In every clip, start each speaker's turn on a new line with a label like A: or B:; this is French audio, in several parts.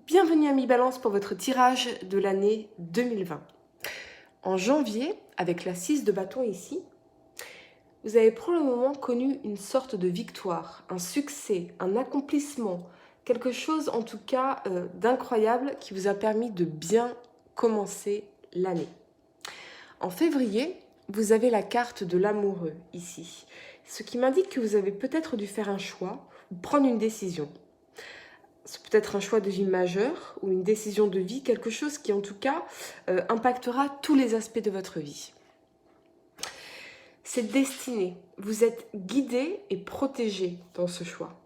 A: Bienvenue à Mi-Balance pour votre tirage de l'année 2020. En janvier, avec la 6 de bâton ici, vous avez probablement connu une sorte de victoire, un succès, un accomplissement, quelque chose en tout cas d'incroyable qui vous a permis de bien commencer l'année. En février, vous avez la carte de l'amoureux ici, ce qui m'indique que vous avez peut-être dû faire un choix ou prendre une décision. C'est peut-être un choix de vie majeur ou une décision de vie, quelque chose qui en tout cas impactera tous les aspects de votre vie. C'est destiné, vous êtes guidé et protégé dans ce choix.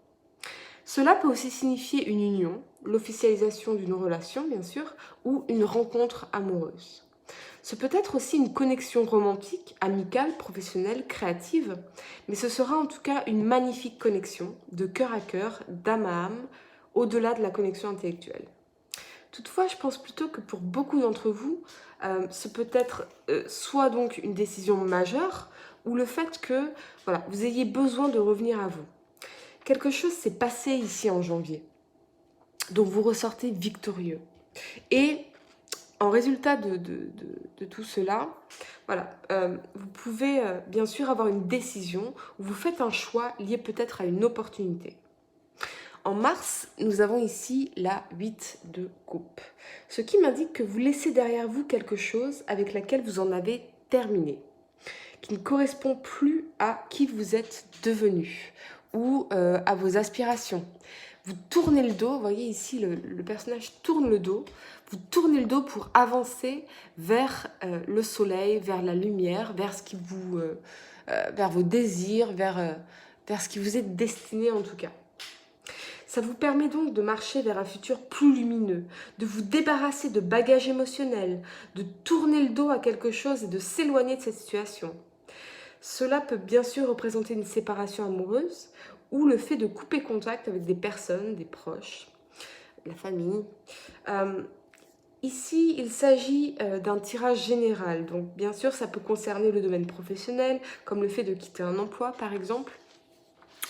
A: Cela peut aussi signifier une union, l'officialisation d'une relation bien sûr, ou une rencontre amoureuse. Ce peut être aussi une connexion romantique, amicale, professionnelle, créative, mais ce sera en tout cas une magnifique connexion de cœur à cœur, d'âme à âme, au-delà de la connexion intellectuelle. Toutefois, je pense plutôt que pour beaucoup d'entre vous, ce peut être soit donc une décision majeure, ou le fait que voilà, vous ayez besoin de revenir à vous. Quelque chose s'est passé ici en janvier, donc vous ressortez victorieux. Et en résultat de tout cela, voilà, vous pouvez bien sûr avoir une décision, ou vous faites un choix lié peut-être à une opportunité. En mars, nous avons ici la 8 de coupe, ce qui m'indique que vous laissez derrière vous quelque chose avec laquelle vous en avez terminé, qui ne correspond plus à qui vous êtes devenu ou à vos aspirations. Vous tournez le dos, vous voyez ici le personnage tourne le dos, vous tournez le dos pour avancer vers le soleil, vers la lumière, vers ce qui vous, vers vos désirs, vers ce qui vous est destiné en tout cas. Ça vous permet donc de marcher vers un futur plus lumineux, de vous débarrasser de bagages émotionnels, de tourner le dos à quelque chose et de s'éloigner de cette situation. Cela peut bien sûr représenter une séparation amoureuse ou le fait de couper contact avec des personnes, des proches, la famille. Ici, il s'agit d'un tirage général, donc bien sûr ça peut concerner le domaine professionnel, comme le fait de quitter un emploi par exemple,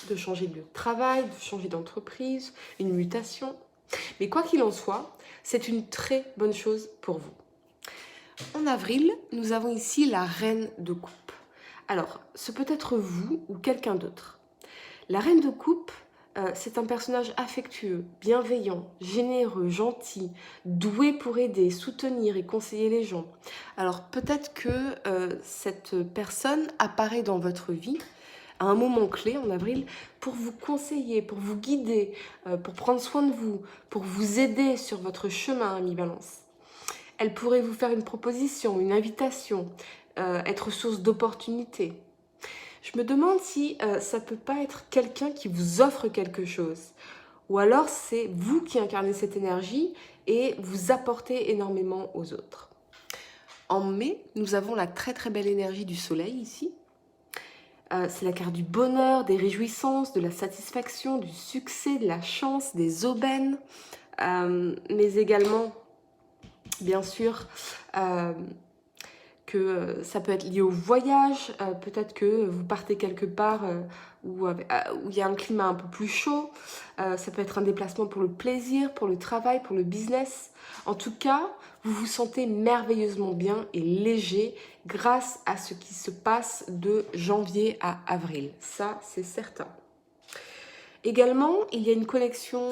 A: de changer de lieu de travail, de changer d'entreprise, une mutation. Mais quoi qu'il en soit, c'est une très bonne chose pour vous. En avril, nous avons ici la reine de coupe. Alors, ce peut être vous ou quelqu'un d'autre. La reine de coupe, c'est un personnage affectueux, bienveillant, généreux, gentil, doué pour aider, soutenir et conseiller les gens. Alors, peut-être que cette personne apparaît dans votre vie à un moment clé en avril pour vous conseiller, pour vous guider, pour prendre soin de vous, pour vous aider sur votre chemin à mi-balance. Elle pourrait vous faire une proposition, une invitation, être source d'opportunités. Je me demande si ça peut pas être quelqu'un qui vous offre quelque chose. Ou alors c'est vous qui incarnez cette énergie et vous apportez énormément aux autres. En mai, nous avons la très très belle énergie du soleil ici. C'est la carte du bonheur, des réjouissances, de la satisfaction, du succès, de la chance, des aubaines, mais également, bien sûr, que ça peut être lié au voyage, peut-être que vous partez quelque part où il y a un climat un peu plus chaud, ça peut être un déplacement pour le plaisir, pour le travail, pour le business. En tout cas, vous vous sentez merveilleusement bien et léger grâce à ce qui se passe de janvier à avril. Ça, c'est certain. Également, il y a une connexion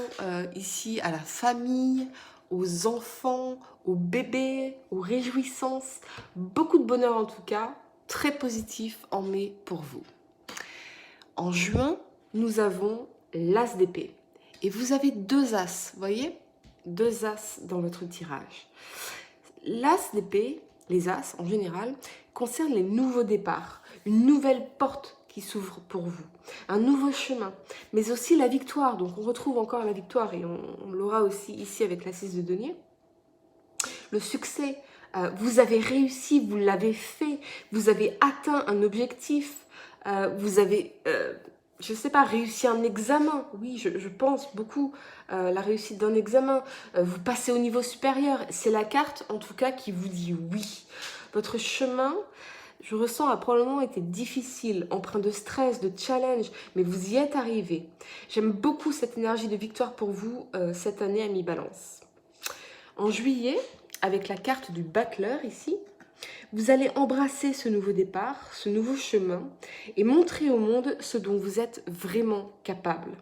A: ici à la famille, aux enfants, aux bébés, aux réjouissances. Beaucoup de bonheur en tout cas, très positif en mai pour vous. En juin, nous avons l'as d'épée. Et vous avez deux as, vous voyez? Deux as dans votre tirage. L'as d'épée, les as en général, concernent les nouveaux départs, une nouvelle porte qui s'ouvre pour vous, un nouveau chemin, mais aussi la victoire. Donc on retrouve encore la victoire et on l'aura aussi ici avec la 6 de denier. Le succès, vous avez réussi, vous l'avez fait, vous avez atteint un objectif, vous avez, je ne sais pas, réussi un examen. Oui, je pense beaucoup la réussite d'un examen. Vous passez au niveau supérieur. C'est la carte, en tout cas, qui vous dit oui. Votre chemin, je ressens, a probablement été difficile, empreint de stress, de challenge, mais vous y êtes arrivé. J'aime beaucoup cette énergie de victoire pour vous cette année à mi-balance. En juillet, avec la carte du Battleur ici, vous allez embrasser ce nouveau départ, ce nouveau chemin et montrer au monde ce dont vous êtes vraiment capable.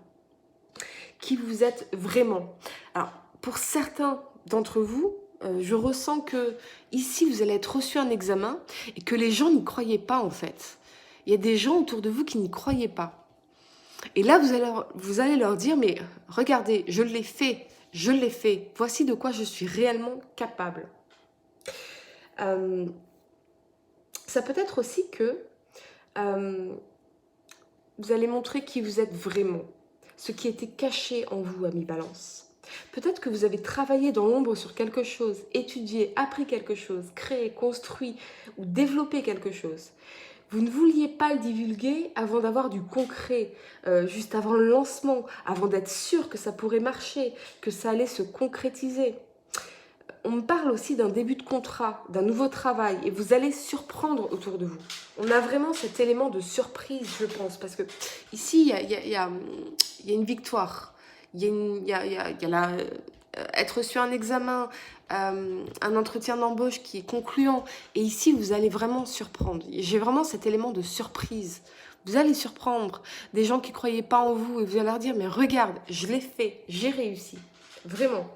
A: Qui vous êtes vraiment. Alors, pour certains d'entre vous, je ressens que ici, vous allez être reçu un examen et que les gens n'y croyaient pas en fait. Il y a des gens autour de vous qui n'y croyaient pas. Et là, vous allez leur dire, mais regardez, je l'ai fait, voici de quoi je suis réellement capable. Ça peut être aussi que vous allez montrer qui vous êtes vraiment, ce qui était caché en vous, ami Balance. Peut-être que vous avez travaillé dans l'ombre sur quelque chose, étudié, appris quelque chose, créé, construit ou développé quelque chose. Vous ne vouliez pas le divulguer avant d'avoir du concret, juste avant le lancement, avant d'être sûr que ça pourrait marcher, que ça allait se concrétiser. On me parle aussi d'un début de contrat, d'un nouveau travail, et vous allez surprendre autour de vous. On a vraiment cet élément de surprise, je pense, parce que ici, il y a une victoire. Être reçu un examen, un entretien d'embauche qui est concluant. Et ici, vous allez vraiment surprendre. J'ai vraiment cet élément de surprise. Vous allez surprendre des gens qui ne croyaient pas en vous et vous allez leur dire, mais regarde, je l'ai fait, j'ai réussi. Vraiment.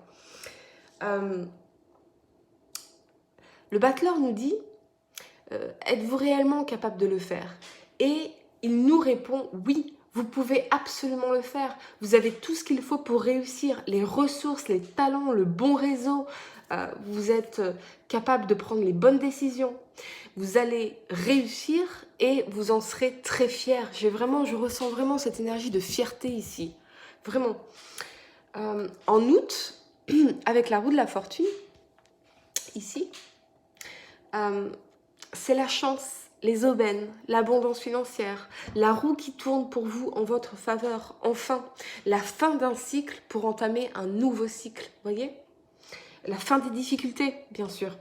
A: Le Battleur nous dit, êtes-vous réellement capable de le faire? Et il nous répond, oui, vous pouvez absolument le faire. Vous avez tout ce qu'il faut pour réussir, les ressources, les talents, le bon réseau. Vous êtes capable de prendre les bonnes décisions. Vous allez réussir et vous en serez très fiers. Je ressens vraiment cette énergie de fierté ici. Vraiment. En août, avec la roue de la fortune, ici, c'est la chance, les aubaines, l'abondance financière, la roue qui tourne pour vous en votre faveur. Enfin, la fin d'un cycle pour entamer un nouveau cycle, voyez? La fin des difficultés, bien sûr.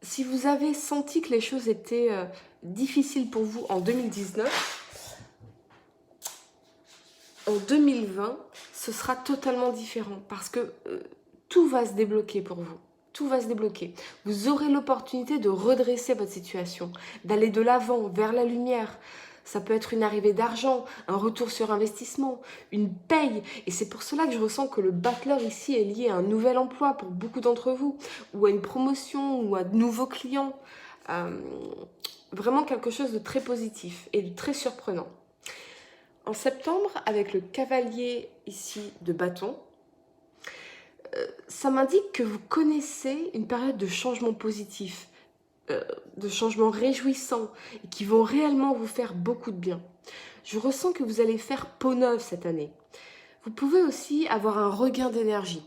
A: Si vous avez senti que les choses étaient difficiles pour vous en 2019, en 2020, ce sera totalement différent parce que tout va se débloquer pour vous. Tout va se débloquer. Vous aurez l'opportunité de redresser votre situation, d'aller de l'avant, vers la lumière. Ça peut être une arrivée d'argent, un retour sur investissement, une paye. Et c'est pour cela que je ressens que le Battleur ici est lié à un nouvel emploi pour beaucoup d'entre vous, ou à une promotion, ou à de nouveaux clients. Vraiment quelque chose de très positif et de très surprenant. En septembre, avec le cavalier ici de bâton, ça m'indique que vous connaissez une période de changement positif, de changements réjouissants et qui vont réellement vous faire beaucoup de bien. Je ressens que vous allez faire peau neuve cette année. Vous pouvez aussi avoir un regain d'énergie.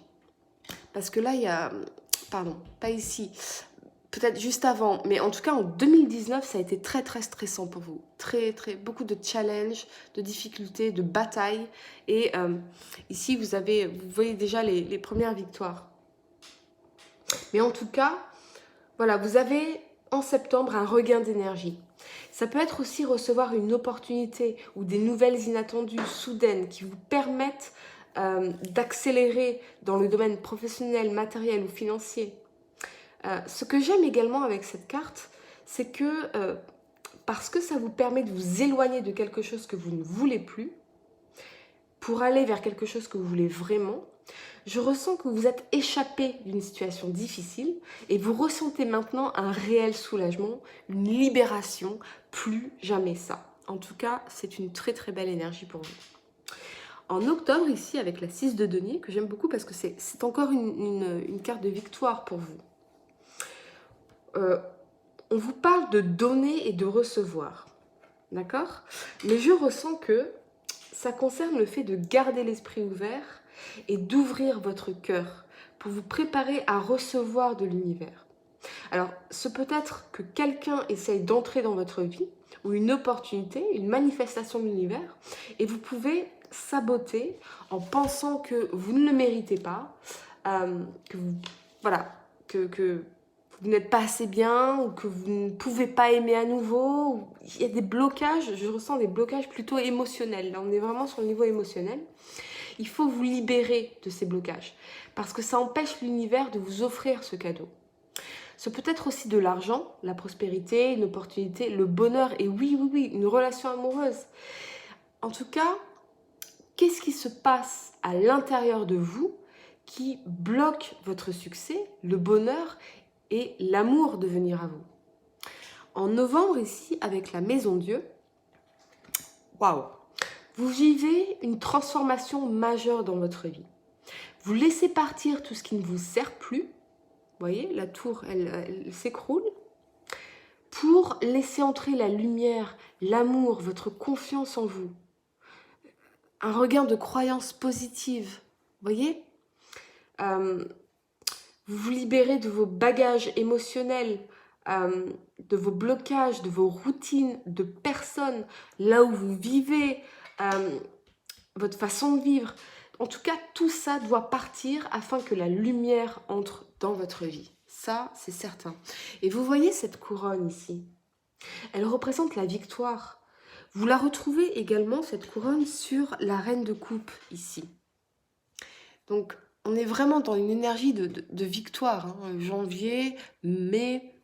A: Parce que là, il y a... Pardon, pas ici. Peut-être juste avant. Mais en tout cas, en 2019, ça a été très, très stressant pour vous. Beaucoup de challenges, de difficultés, de batailles. Et ici, vous voyez déjà les premières victoires. Mais en tout cas, voilà, vous avez en septembre un regain d'énergie. Ça peut être aussi recevoir une opportunité ou des nouvelles inattendues, soudaines, qui vous permettent d'accélérer dans le domaine professionnel, matériel ou financier. Ce que j'aime également avec cette carte, c'est que parce que ça vous permet de vous éloigner de quelque chose que vous ne voulez plus, pour aller vers quelque chose que vous voulez vraiment, je ressens que vous êtes échappé d'une situation difficile et vous ressentez maintenant un réel soulagement, une libération, plus jamais ça. En tout cas, c'est une très très belle énergie pour vous. En octobre, ici, avec la 6 de denier, que j'aime beaucoup parce que c'est encore une carte de victoire pour vous. On vous parle de donner et de recevoir, d'accord? Mais je ressens que ça concerne le fait de garder l'esprit ouvert et d'ouvrir votre cœur pour vous préparer à recevoir de l'univers. Alors, ce peut être que quelqu'un essaye d'entrer dans votre vie ou une opportunité, une manifestation de l'univers, et vous pouvez saboter en pensant que vous ne le méritez pas, que vous n'êtes pas assez bien ou que vous ne pouvez pas aimer à nouveau. Il y a des blocages, je ressens des blocages plutôt émotionnels. Là, on est vraiment sur le niveau émotionnel. Il faut vous libérer de ces blocages parce que ça empêche l'univers de vous offrir ce cadeau. Ce peut être aussi de l'argent, la prospérité, une opportunité, le bonheur et oui, une relation amoureuse. En tout cas, qu'est-ce qui se passe à l'intérieur de vous qui bloque votre succès, le bonheur et l'amour de venir à vous? En novembre ici, avec la Maison Dieu, waouh, vous vivez une transformation majeure dans votre vie. Vous laissez partir tout ce qui ne vous sert plus. Vous voyez, la tour, elle s'écroule. Pour laisser entrer la lumière, l'amour, votre confiance en vous. Un regain de croyance positive. Vous voyez, vous vous libérez de vos bagages émotionnels, de vos blocages, de vos routines, de personnes, là où vous vivez, votre façon de vivre. En tout cas, tout ça doit partir afin que la lumière entre dans votre vie. Ça, c'est certain. Et vous voyez cette couronne ici? Elle représente la victoire. Vous la retrouvez également, cette couronne, sur la reine de coupe, ici. Donc, on est vraiment dans une énergie de victoire. Hein. Janvier, mai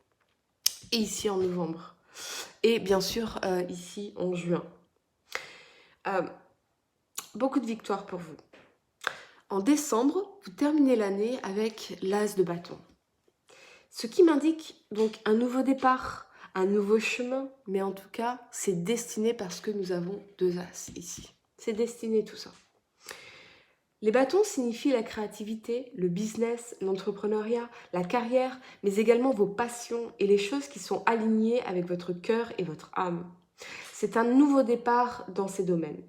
A: et ici en novembre. Et bien sûr, ici en juin. Beaucoup de victoires pour vous. En décembre, vous terminez l'année avec l'as de bâton. Ce qui m'indique donc un nouveau départ, un nouveau chemin, mais en tout cas, c'est destiné parce que nous avons 2 as ici. C'est destiné tout ça. Les bâtons signifient la créativité, le business, l'entrepreneuriat, la carrière, mais également vos passions et les choses qui sont alignées avec votre cœur et votre âme. C'est un nouveau départ dans ces domaines.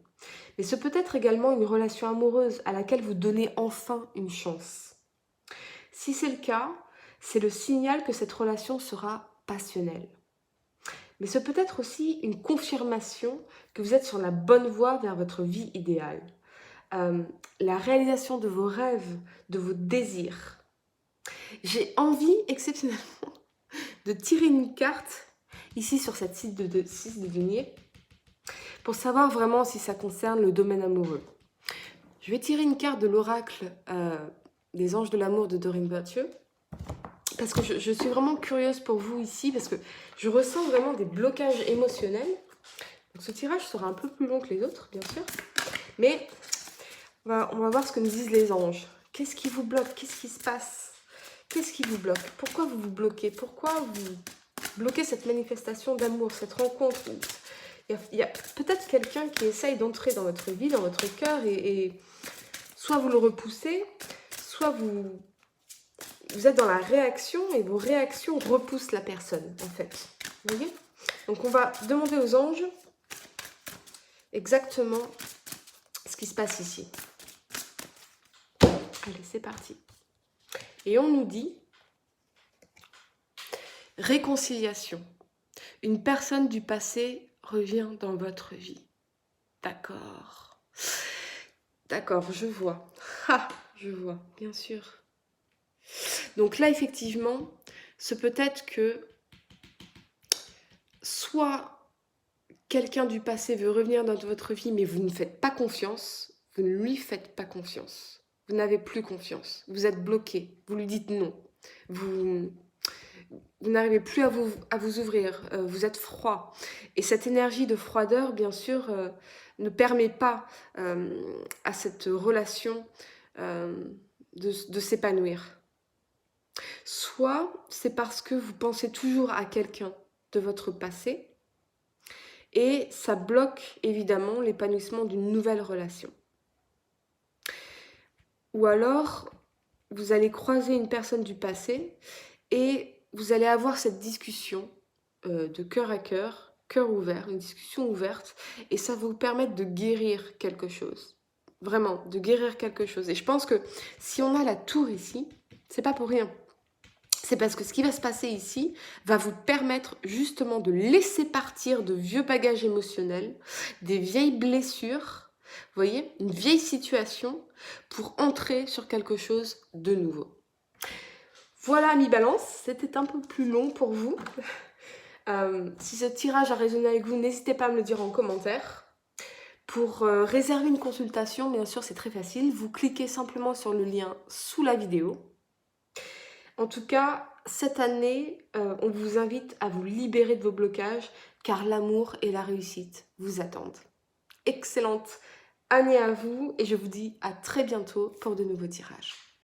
A: Mais ce peut être également une relation amoureuse à laquelle vous donnez enfin une chance. Si c'est le cas, c'est le signal que cette relation sera passionnelle. Mais ce peut être aussi une confirmation que vous êtes sur la bonne voie vers votre vie idéale. La réalisation de vos rêves, de vos désirs. J'ai envie exceptionnellement de tirer une carte ici sur cette 6 de denier pour savoir vraiment si ça concerne le domaine amoureux. Je vais tirer une carte de l'oracle des anges de l'amour de Doreen Virtue parce que je suis vraiment curieuse pour vous ici parce que je ressens vraiment des blocages émotionnels. Donc ce tirage sera un peu plus long que les autres, bien sûr, mais on va voir ce que nous disent les anges. Qu'est-ce qui vous bloque? Qu'est-ce qui se passe? Qu'est-ce qui vous bloque? Pourquoi vous vous bloquez? Pourquoi vous bloquez cette manifestation d'amour, cette rencontre? Il y a peut-être quelqu'un qui essaye d'entrer dans votre vie, dans votre cœur, et soit vous le repoussez, soit vous êtes dans la réaction, et vos réactions repoussent la personne, en fait. Vous voyez? Donc on va demander aux anges exactement ce qui se passe ici. Allez, c'est parti. Et on nous dit réconciliation. Une personne du passé revient dans votre vie. D'accord. D'accord, je vois. Ah, je vois, bien sûr. Donc là, effectivement, ce peut être que soit quelqu'un du passé veut revenir dans votre vie, mais vous ne faites pas confiance, vous ne lui faites pas confiance. Vous n'avez plus confiance, vous êtes bloqué, vous lui dites non, vous n'arrivez plus à vous ouvrir, vous êtes froid. Et cette énergie de froideur, bien sûr, ne permet pas à cette relation de s'épanouir. Soit c'est parce que vous pensez toujours à quelqu'un de votre passé et ça bloque évidemment l'épanouissement d'une nouvelle relation. Ou alors, vous allez croiser une personne du passé et vous allez avoir cette discussion de cœur à cœur, cœur ouvert, une discussion ouverte, et ça va vous permettre de guérir quelque chose. Vraiment, de guérir quelque chose. Et je pense que si on a la tour ici, c'est pas pour rien. C'est parce que ce qui va se passer ici va vous permettre justement de laisser partir de vieux bagages émotionnels, des vieilles blessures, vous voyez, une vieille situation pour entrer sur quelque chose de nouveau. Voilà, amis Balance, c'était un peu plus long pour vous. Si ce tirage a résonné avec vous, n'hésitez pas à me le dire en commentaire. Pour réserver une consultation, bien sûr, c'est très facile. Vous cliquez simplement sur le lien sous la vidéo. En tout cas, cette année, on vous invite à vous libérer de vos blocages car l'amour et la réussite vous attendent. Excellente année à vous et je vous dis à très bientôt pour de nouveaux tirages.